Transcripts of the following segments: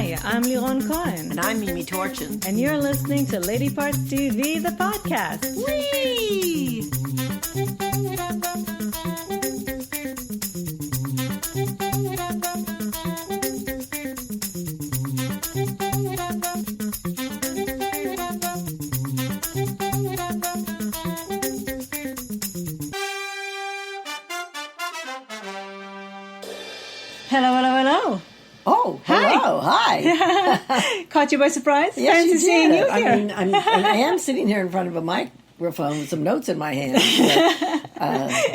Hi, I'm Liron Cohen. And I'm Mimi Torchin. And you're listening to Lady Parts TV, the podcast. Whee! Hello, hello, hello. Oh, hello, hi. Caught you by surprise? Yes, Fancy you seeing did. you here. I am sitting here in front of a microphone with some notes in my hand.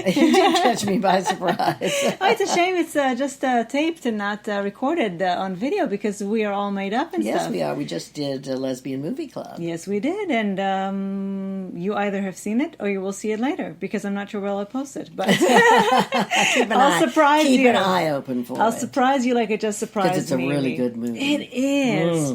You did catch me by surprise. It's a shame it's just taped and not recorded on video because we are all made up and stuff. Yes, we are. We just did a lesbian movie club. Yes, we did. And you either have seen it or you will see it later because I'm not sure where I'll post it. But I'll surprise you. Keep an eye open for it. I'll surprise you like it just surprised me. Because it's a really good movie. It is.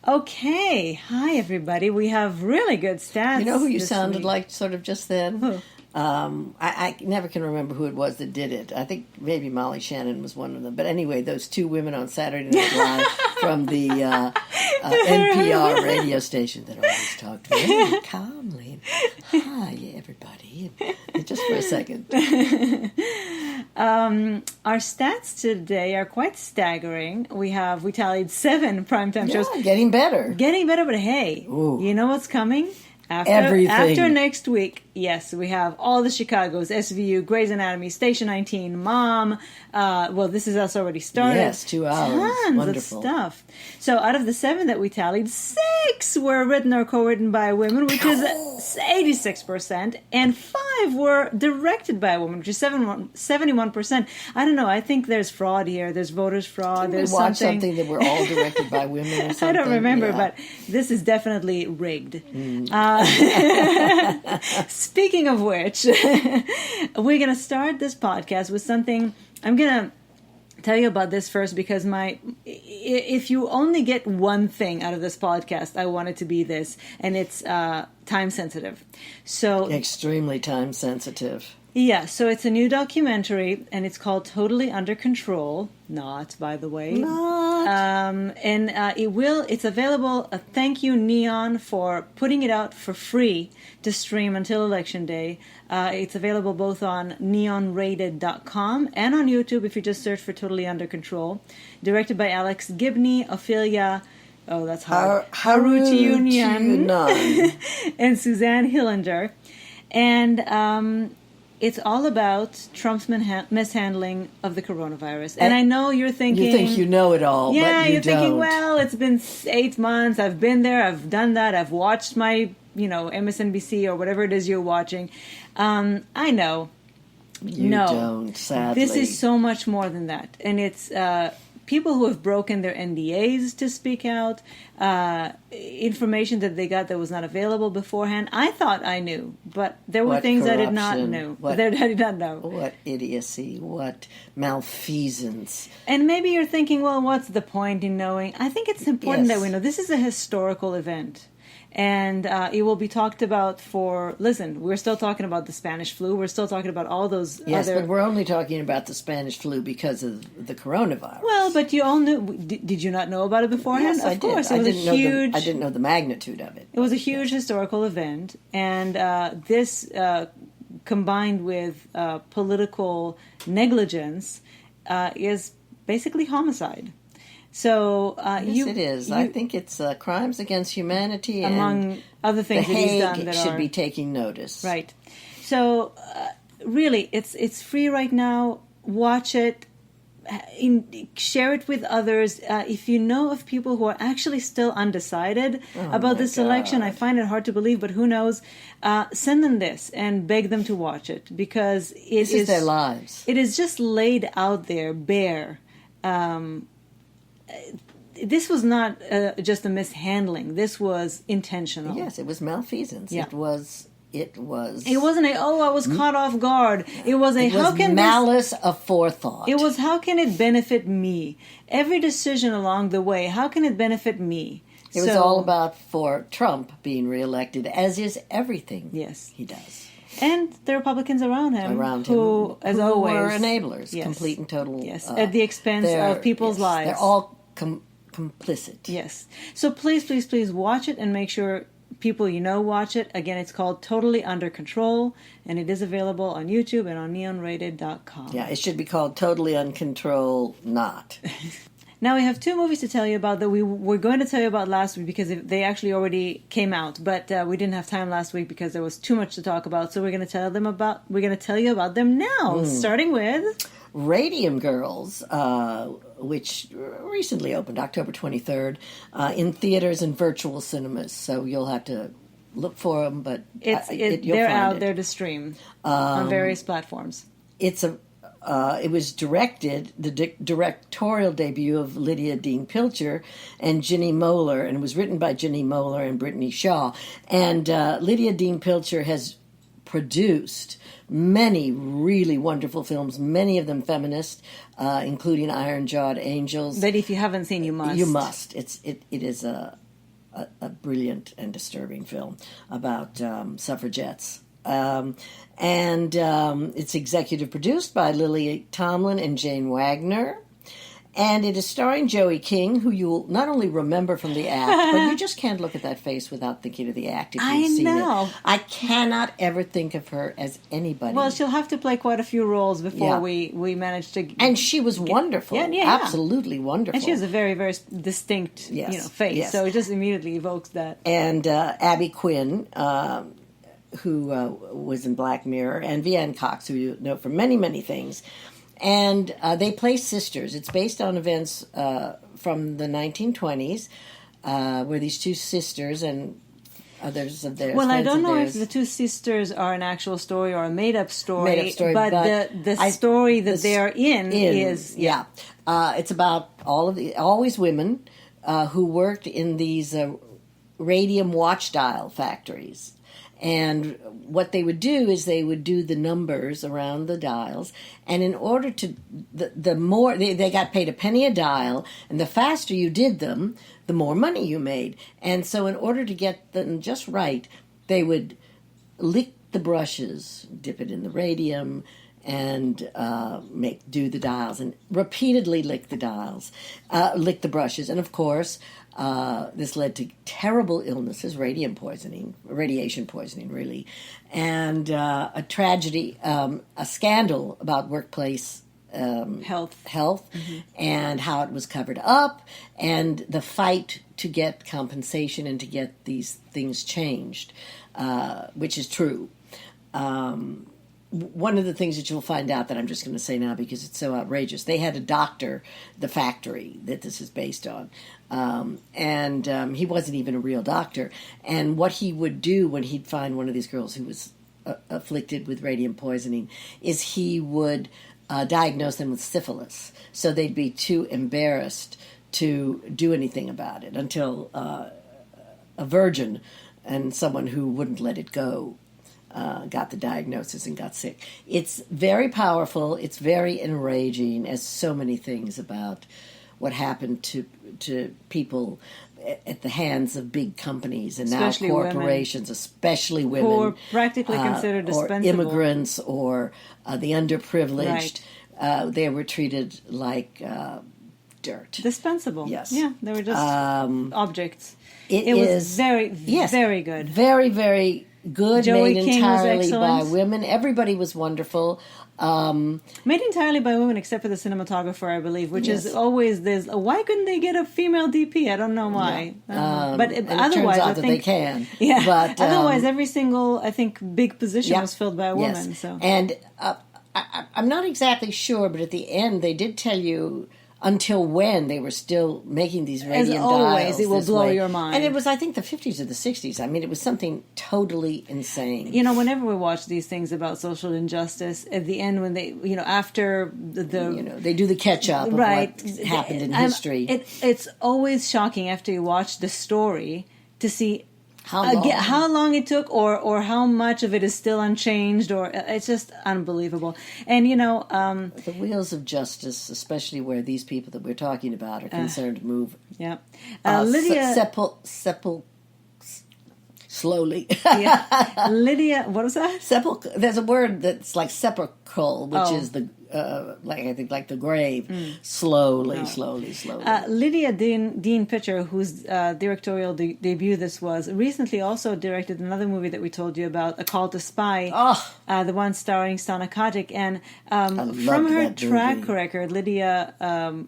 Okay. Hi, everybody. We have really good stats. You know who you sounded like sort of just then? Who? I never can remember who it was that did it. I think maybe Molly Shannon was one of them. But anyway, those two women on Saturday Night Live from the NPR radio station that always talked very calmly. Hi, everybody. Just for a second. Our stats today are quite staggering. We tallied 7 primetime shows. Getting better. Getting better, but hey, You know what's coming? Everything. After next week, yes, we have all the Chicagos, SVU, Grey's Anatomy, Station 19, Mom. This is us already started. Yes, 2 hours. Tons Wonderful. of stuff. So out of the 7 that we tallied, 6 were written or co-written by women, which is 86%, and 5 were directed by a woman, which is 71%. I don't know. I think there's fraud here. There's voters fraud. Didn't we watch something that were all directed by women or something? I don't remember, but this is definitely rigged. Speaking of which, we're going to start this podcast with something. I'm going to tell you about this first because if you only get one thing out of this podcast, I want it to be this, and it's time sensitive. So extremely time sensitive. Yeah, so it's a new documentary, and it's called Totally Under Control. Not, by the way. It's available. Thank you, Neon, for putting it out for free to stream until Election Day. It's available both on neonrated.com and on YouTube if you just search for Totally Under Control. Directed by Alex Gibney, Ophelia, that's hard, Haruti Union, and Suzanne Hillinger. And it's all about Trump's mishandling of the coronavirus. And I know you're thinking... You think you know it all, yeah, but you're thinking, well, it's been 8 months. I've been there. I've done that. I've watched my, MSNBC or whatever it is you're watching. I know. You don't, sadly. This is so much more than that. And it's people who have broken their NDAs to speak out, information that they got that was not available beforehand. I thought I knew, but there were things I did not know. I did not know. What idiocy, what malfeasance. And maybe you're thinking, well, what's the point in knowing? I think it's important that we know. This is a historical event. And it will be talked about listen, we're still talking about the Spanish flu. We're still talking about all those Yes, but we're only talking about the Spanish flu because of the coronavirus. Well, but you all knew. Did you not know about it beforehand? Yes, I did. Of course. It was I didn't know the magnitude of it. It was a huge historical event. And this, combined with political negligence, is basically homicide. So yes, it is. I think it's crimes against humanity, among other things that he's done that should be taking notice. Right. So really, it's free right now. Watch it. Share it with others. If you know of people who are actually still undecided about this election, I find it hard to believe, but who knows? Send them this and beg them to watch it because this is their lives. It is just laid out there, bare. This was not just a mishandling. This was intentional. Yes, it was malfeasance. Yeah. It was. It wasn't I was caught off guard. It was malice aforethought. It was, how can it benefit me? Every decision along the way, how can it benefit me? It was all about for Trump being reelected, as is everything he does. And the Republicans around him who as always, were enablers, complete and total. Yes, at the expense of people's lives. They're all complicit. Yes. So please, please, please watch it and make sure people you know watch it. Again, it's called Totally Under Control, and it is available on YouTube and on neonrated.com. Yeah, it should be called Totally Uncontrol Not. Now we have two movies to tell you about that we were going to tell you about last week because they actually already came out, but we didn't have time last week because there was too much to talk about. So we're going to tell you about them now, starting with Radium Girls, which recently opened October 23rd in theaters and virtual cinemas. So you'll have to look for them, but they're out there to stream on various platforms. It was the directorial debut of Lydia Dean Pilcher and Ginny Moeller, and it was written by Ginny Moeller and Brittany Shaw. And Lydia Dean Pilcher has produced many really wonderful films, many of them feminist, including Iron Jawed Angels. That if you haven't seen, you must. You must. It is a brilliant and disturbing film about suffragettes. It's executive produced by Lily Tomlin and Jane Wagner. And it is starring Joey King, who you'll not only remember from the act, but you just can't look at that face without thinking of the act if you've seen it. I cannot ever think of her as anybody. Well, she'll have to play quite a few roles before we manage to... And she was wonderful. Absolutely wonderful. And she has a very, very distinct face, so it just immediately evokes that. And Abby Quinn... who was in Black Mirror, and Vianne Cox, who you know from many, many things. And they play sisters. It's based on events from the 1920s, where these two sisters and others of theirs... Well, I don't know if the two sisters are an actual story or a made-up story, but the story that they are in is... Yeah. It's about always women who worked in these radium watch dial factories. And what they would do is they would do the numbers around the dials, and in order to, the more, they got paid a penny a dial, and the faster you did them, the more money you made. And so in order to get them just right, they would lick the brushes, dip it in the radium, and do the dials, and repeatedly lick the brushes. And of course, this led to terrible illnesses, radiation poisoning, really, and a tragedy, a scandal about workplace health, and how it was covered up, and the fight to get compensation and to get these things changed, which is true. One of the things that you'll find out that I'm just going to say now because it's so outrageous, they had a doctor, the factory that this is based on, and he wasn't even a real doctor. And what he would do when he'd find one of these girls who was afflicted with radium poisoning is he would diagnose them with syphilis. So they'd be too embarrassed to do anything about it until a virgin and someone who wouldn't let it go got the diagnosis and got sick. It's very powerful. It's very enraging, as so many things about what happened to people at the hands of big companies and especially now corporations, especially women. Who are practically considered dispensable. Or immigrants or the underprivileged. Right. They were treated like dirt. Dispensable. Yes. Yeah, they were just objects. It was very, very good. Very, very good. Joey made King entirely was by women. Everybody was wonderful. Made entirely by women, except for the cinematographer, I believe, which is always this. Why couldn't they get a female DP? I don't know why. Yeah. But otherwise, turns out I think they can. Yeah. But otherwise, every single big position was filled by a woman. Yes. So and I'm not exactly sure, but at the end they did tell you until when they were still making these radium dials. As always, it will blow your mind. And it was, I think, the 50s or the 60s. I mean, it was something totally insane. You know, whenever we watch these things about social injustice, at the end when they, after the they do the catch-up of what happened in history. It's always shocking after you watch the story to see how long it took or how much of it is still unchanged, or it's just unbelievable. And the wheels of justice, especially where these people that we're talking about are concerned, move Lydia slowly. Lydia, what was that? There's a word that's like sepulchral, which is the like the grave, slowly. Lydia Dean Pitcher, whose directorial debut this was, recently also directed another movie that we told you about, A Call to Spy, the one starring Stana Katic. And from her track record, Lydia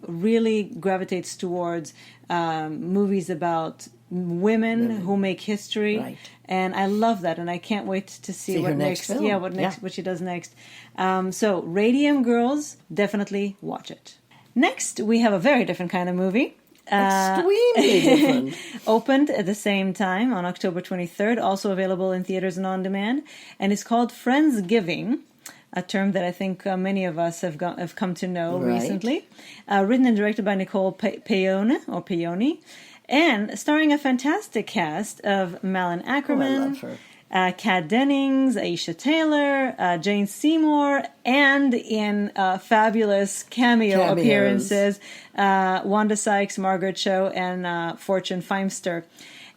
really gravitates towards movies about women who make history. Right. And I love that, and I can't wait to see what her next. film. Yeah, what she does next. So, Radium Girls, definitely watch it. Next, we have a very different kind of movie. Extremely different. Opened at the same time on October 23rd, also available in theaters and on demand, and it's called Friendsgiving, a term that I think many of us have come to know recently. Written and directed by Nicole Paoni. And starring a fantastic cast of Malin Ackerman, I love her. Kat Dennings, Aisha Taylor, Jane Seymour, and in fabulous cameo appearances, Wanda Sykes, Margaret Cho, and Fortune Feimster.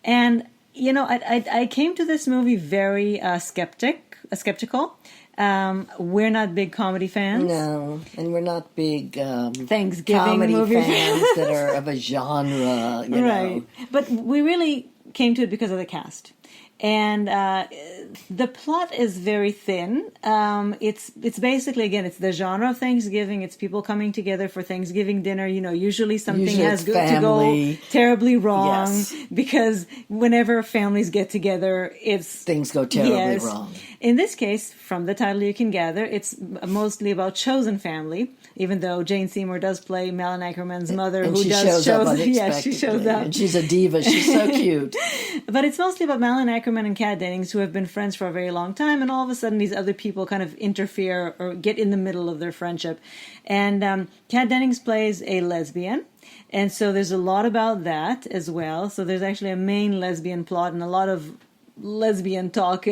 And, you know, I came to this movie very skeptical. We're not big comedy fans. No, and we're not big Thanksgiving comedy movie fans that are of a genre, you know. But we really came to it because of the cast. And the plot is very thin. It's basically, again, it's the genre of Thanksgiving. It's people coming together for Thanksgiving dinner. You know, usually something has to go terribly wrong because whenever families get together, things go terribly wrong. In this case, from the title you can gather, it's mostly about chosen family. Even though Jane Seymour does play Malin Ackerman's mother, and she shows up and she's a diva. She's so cute. But it's mostly about Malin Ackerman and Kat Dennings, who have been friends for a very long time, and all of a sudden these other people kind of interfere or get in the middle of their friendship. And Kat Dennings plays a lesbian, and so there's a lot about that as well. So there's actually a main lesbian plot and a lot of lesbian talk.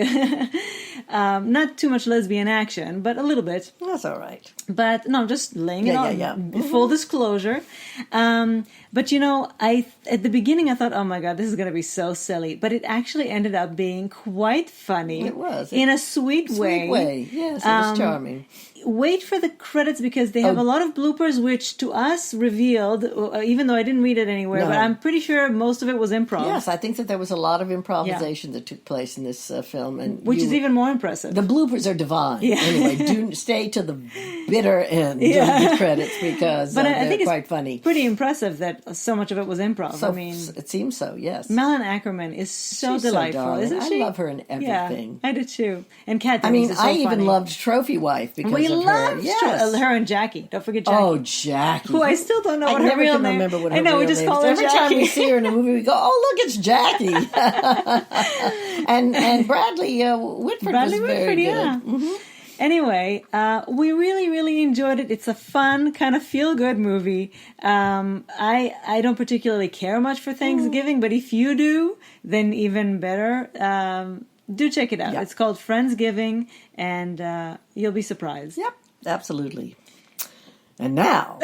Not too much lesbian action, but a little bit. That's all right. But no, just laying it on. Full disclosure. But you know, at the beginning I thought, oh my God, this is going to be so silly. But it actually ended up being quite funny. It was. In a sweet way. Yes, it was charming. Wait for the credits because they have a lot of bloopers, which to us revealed, even though I didn't read it anywhere, but I'm pretty sure most of it was improv. Yes, I think that there was a lot of improvisation that took place in this film. And which is even more impressive. The bloopers are divine. Yeah. Anyway, stay to the bitter end of the credits because I think quite funny. Pretty impressive that so much of it was improv. So, it seems so, yes. Malin Ackerman is so delightful, isn't she? I love her in everything. Yeah, I do too. And Kat Dennings is so funny. even loved Trophy Wife because of her. Yes. Her and Jackie. Don't forget Jackie. Oh, Jackie. Who I still don't know what her real name is. I never can remember what her real name is. I know, we just call her Jackie. Every time we see her in a movie, we go, oh, look, it's Jackie. and Bradley Whitford was very good. Yeah. Mm-hmm. Anyway, we really, really enjoyed it. It's a fun, kind of feel-good movie. I don't particularly care much for Thanksgiving, but if you do, then even better. Do check it out. Yep. It's called Friendsgiving, and you'll be surprised. Yep, absolutely. And now,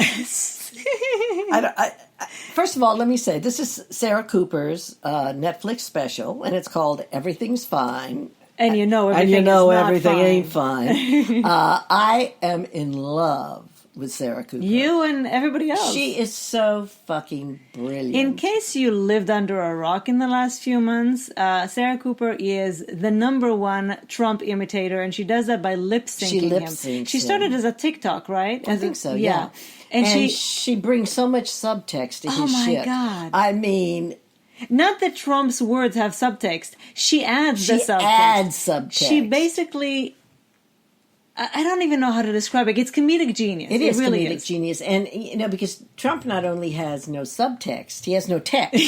first of all, let me say, this is Sarah Cooper's Netflix special, and it's called Everything's Fine. And you know everything ain't fine. I am in love with Sarah Cooper. You and everybody else. She is so fucking brilliant. In case you lived under a rock in the last few months, Sarah Cooper is the #1 Trump imitator, and she does that by lip-syncing him. She started as a TikTok, right? I think so, yeah. And she brings so much subtext to his shit. Oh, my God. I mean... Not that Trump's words have subtext. She adds the subtext. She basically... I don't even know how to describe it. It's comedic genius. It really is comedic genius. And, you know, because Trump not only has no subtext, he has no text.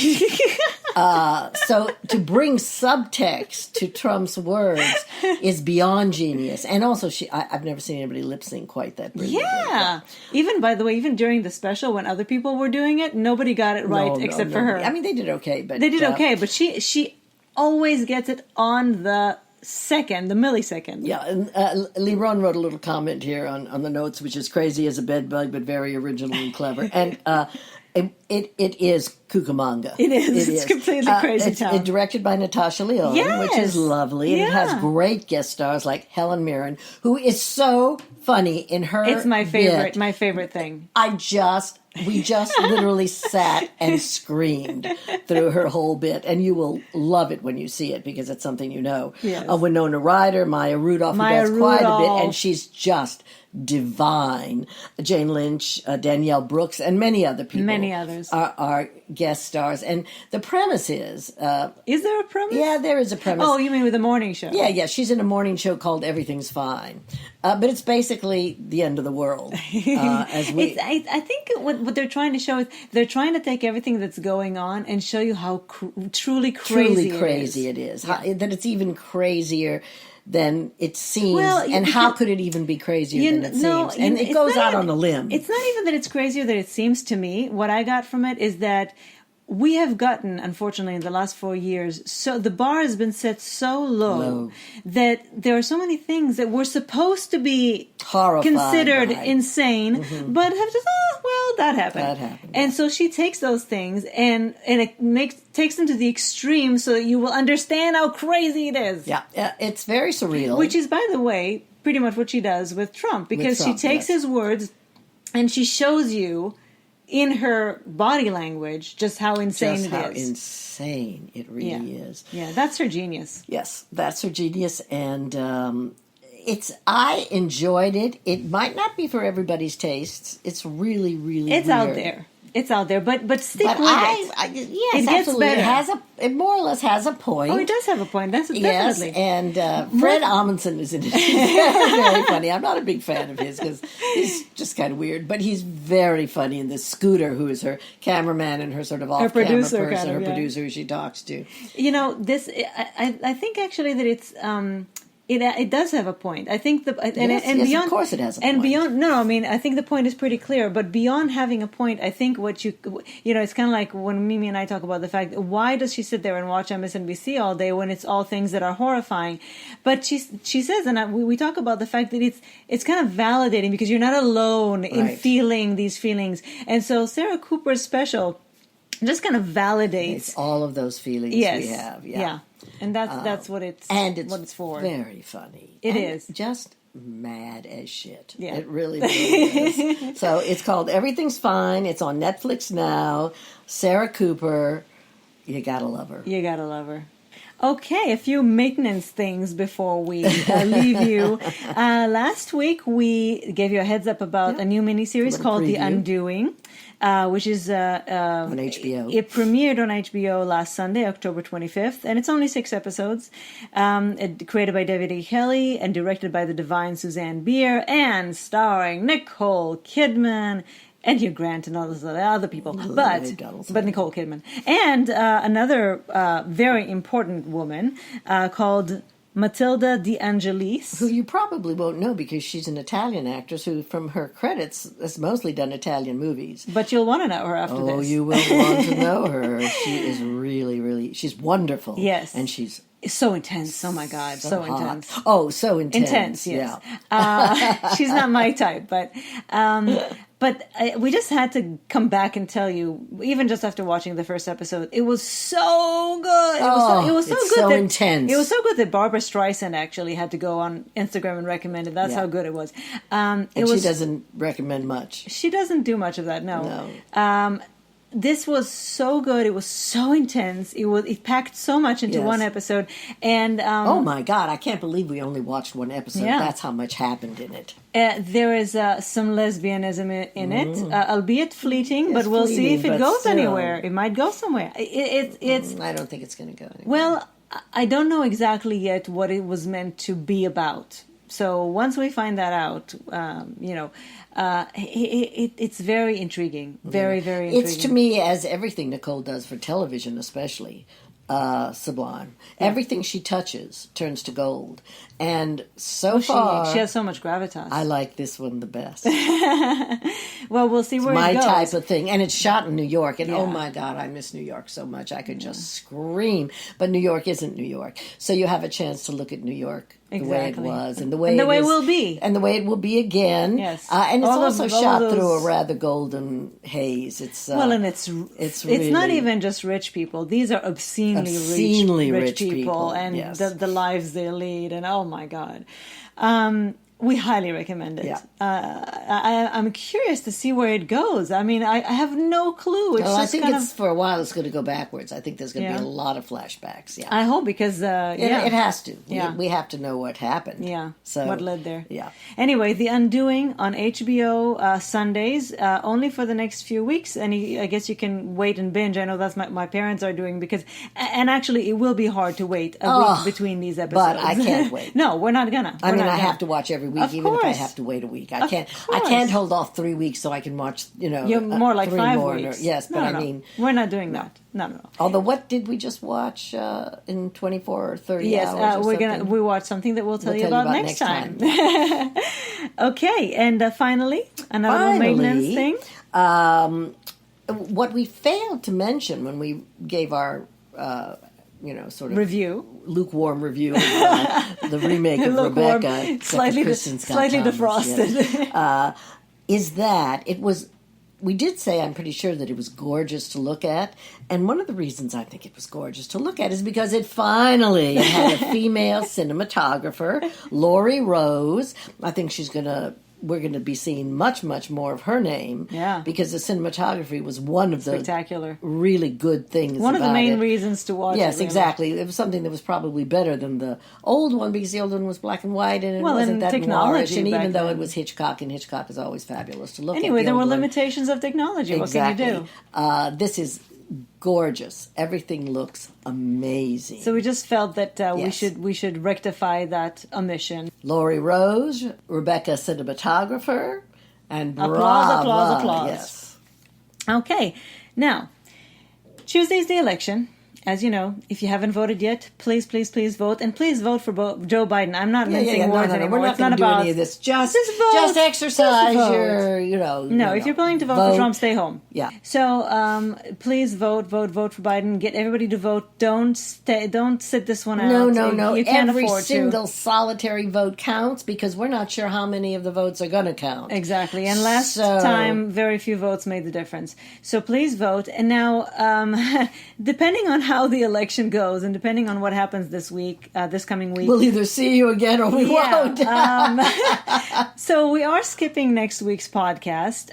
So to bring subtext to Trump's words is beyond genius. And also, I've never seen anybody lip sync quite that brilliantly. Yeah. Even, by the way, even during the special when other people were doing it, nobody got it right except for her. I mean, they did okay. But They did okay, but she always gets it on the second, the millisecond. Yeah, and Leron wrote a little comment here on the notes, which is crazy as a bedbug, but very original and clever. And it is Cucamonga. It is. It's completely crazy town. It's directed by Natasha Lyonne, Yes. which is lovely. And it has great guest stars like Helen Mirren, who is so funny in her It's my favorite. bit. My favorite thing. We just literally sat and screamed through her whole bit, and you will love it when you see it because it's something you know. Yes. Winona Ryder, Maya Rudolph, who does quite a bit, and she's just divine. Jane Lynch, Danielle Brooks, and many other people. Many others are guest stars, and the premise is. Is there a premise? Yeah, there is a premise. Oh, you mean with the morning show? Yeah. She's in a morning show called Everything's Fine, but it's basically the end of the world. I think what they're trying to show is they're trying to take everything that's going on and show you how truly crazy it is. That it's even crazier than it seems. Well, and how could it even be crazier than it seems? And it goes out on a limb. It's not even that it's crazier than it seems to me. What I got from it is that we have gotten, unfortunately, in the last 4 years, so the bar has been set so low that there are so many things that were supposed to be considered insane, but have just, that happened. And so she takes those things and it takes them to the extreme so that you will understand how crazy it is. Yeah, it's very surreal. Which is, by the way, pretty much what she does with Trump, because she takes his words and she shows you in her body lange just how insane it is. How insane it really is. Yeah, that's her genius. Yes, that's her genius, and I enjoyed it. It might not be for everybody's tastes. It's really, really It's weird. out there. It's out there, but stick with it. Yes, it gets absolutely. better. It more or less has a point. Oh, it does have a point. That's definitely. Yes, and Fred Amundsen is in it. He's very, very funny. I'm not a big fan of his because he's just kind of weird, but he's very funny in this Scooter, who is her cameraman and her sort of off-camera producer, person, her producer who she talks to. You know, this. I think actually that it's. It does have a point. I think Yes, beyond, of course it has a point. And beyond, I mean, I think the point is pretty clear. But beyond having a point, I think what it's kind of like when Mimi and I talk about the fact, why does she sit there and watch MSNBC all day when it's all things that are horrifying? But she says, and we talk about the fact that it's kind of validating because you're not alone in feeling these feelings. And so Sarah Cooper's special just kind of validates it's all of those feelings we have. Yeah. And that's what it's for. Very funny. It is just mad as shit. Yeah. It really, really is. So it's called Everything's Fine. It's on Netflix now. Sarah Cooper, you gotta love her. You gotta love her. Okay, a few maintenance things before we leave you. Last week we gave you a heads up about a new miniseries called The Undoing, which is on HBO. It premiered on HBO last Sunday, October 25th, and it's only 6 episodes. Created by David E. Kelly and directed by the divine Suzanne Bier, and starring Nicole Kidman and Hugh Grant and all those other people, but Nicole Kidman. And another very important woman called Matilda De Angelis. Who you probably won't know because she's an Italian actress who, from her credits, has mostly done Italian movies. But you'll want to know her after this. Oh, you will want to know her. She is really, really, she's wonderful. Yes. And she's so intense. Oh my God, so intense. Oh, so intense. Intense, yes. Yeah. She's not my type, but we just had to come back and tell you, even just after watching the first episode, it was so good. It was so good. So intense. It was so good that Barbara Streisand actually had to go on Instagram and recommend it. That's how good it was. And she doesn't recommend much. She doesn't do much of that. No. This was so good. It was so intense. It packed so much into one episode. And oh my God, I can't believe we only watched one episode. Yeah. That's how much happened in it. There is some lesbianism in it, albeit fleeting, but we'll see if it goes anywhere. It might go somewhere. I don't think it's going to go anywhere. Well, I don't know exactly yet what it was meant to be about. So once we find that out, it's very intriguing. Very, very intriguing. It's to me, as everything Nicole does for television especially, sublime. Everything she touches turns to gold. And so far, she has so much gravitas. I like this one the best. Well, we'll see where it goes. My type of thing. And it's shot in New York. And oh my God, I miss New York so much. I could just scream. But New York isn't New York. So you have a chance to look at New York the way it was. And the way it will be. And the way it will be again. Yes. And it's also shot through a rather golden haze. It's and it's really, not even just rich people. These are obscenely rich people. And the lives they lead. And oh my God. We highly recommend it. Yeah. I'm curious to see where it goes. I mean, I have no clue. I think for a while it's going to go backwards. I think there's going to be a lot of flashbacks. Yeah, I hope because it has to. Yeah, we have to know what happened. Yeah, so what led there. Yeah. Anyway, The Undoing on HBO Sundays only for the next few weeks, and I guess you can wait and binge. I know that's my parents are doing and actually it will be hard to wait a week between these episodes. But I can't wait. No, we're not gonna. I have to watch every week, even if I have to wait a week. I can't hold off 3 weeks so I can watch, You're more like 5 weeks. Yes, but I mean... We're not doing that. No. Although, what did we just watch in 24 or 30 hours we watched something that we'll tell you about next time. Okay, and finally, another maintenance thing. What we failed to mention when we gave our... sort of lukewarm review of the remake of Rebecca, slightly defrosted, is that it was. We did say, I'm pretty sure, that it was gorgeous to look at, and one of the reasons I think it was gorgeous to look at is because it finally had a female cinematographer, Laurie Rose. I think we're going to be seeing much, much more of her name. Yeah. Because the cinematography was one of the spectacular, really good things. One of the main reasons to watch it. Yes, exactly. It was something that was probably better than the old one, because the old one was black and white and it wasn't that noirish. And even though it was Hitchcock, and Hitchcock is always fabulous to look at. Anyway, there were limitations of technology. Exactly. What can you do? This is gorgeous. Everything looks amazing. So we just felt that we should rectify that omission. Laurie Rose, Rebecca cinematographer, and applause. Yes. Okay, now Tuesday's the election. As you know, if you haven't voted yet, please vote, and please vote for Joe Biden. I'm not mincing words anymore. We're not going to do any of this. Just vote. Just exercise your, No, if you're going to vote for Trump, stay home. Yeah. So please vote for Biden. Get everybody to vote. Don't sit this one out. No. You can't Every afford single solitary vote counts, because we're not sure how many of the votes are going to count. Exactly. And last time, very few votes made the difference. So please vote. And now, depending on how the election goes, and depending on what happens this coming week, we'll either see you again or we won't. So we are skipping next week's podcast.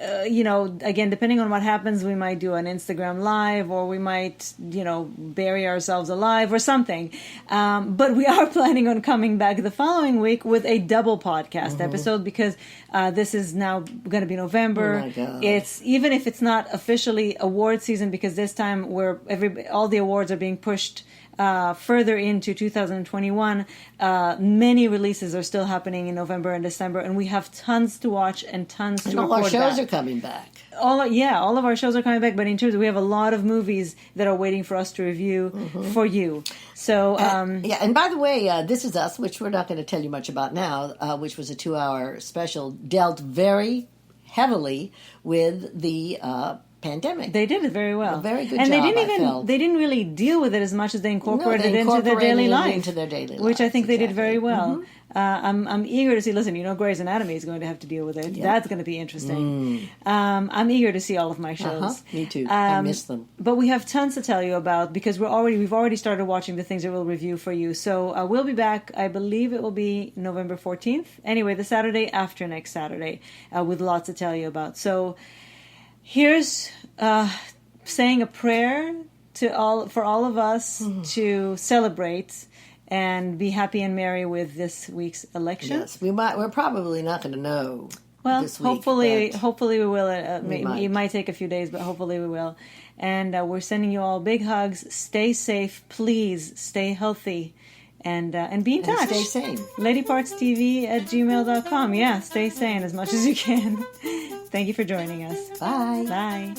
Again, depending on what happens, we might do an Instagram live, or we might, bury ourselves alive or something. But we are planning on coming back the following week with a double podcast episode, because this is now going to be November. Oh my God. It's, even if it's not officially award season, because this time all the awards are being pushed further into 2021. Many releases are still happening in November and December, and we have tons to watch and tons to report back. All our shows are coming back. All of our shows are coming back, but in terms of, we have a lot of movies that are waiting for us to review for you. So and by the way, This Is Us, which we're not going to tell you much about now, which was a 2-hour special, dealt very heavily with the pandemic. They did it very well. A very good and job, they didn't really deal with it as much as they incorporated it into their daily life. Which I think they did very well. I'm eager to see, listen, Grey's Anatomy is going to have to deal with it. Yeah. That's going to be interesting. I'm eager to see all of my shows. Me too. I miss them. But we have tons to tell you about, because we've already started watching the things that we'll review for you. So we'll be back, I believe it will be November 14th. Anyway, the Saturday after next Saturday, with lots to tell you about. So here's saying a prayer for all of us to celebrate and be happy and merry with this week's election. Yes, we're probably not going to know. Well, this week, hopefully we will. It might take a few days, but hopefully we will. And we're sending you all big hugs. Stay safe, please. Stay healthy, and be in touch. Stay sane. LadyPartsTV@gmail.com. Yeah, stay sane as much as you can. Thank you for joining us. Bye. Bye.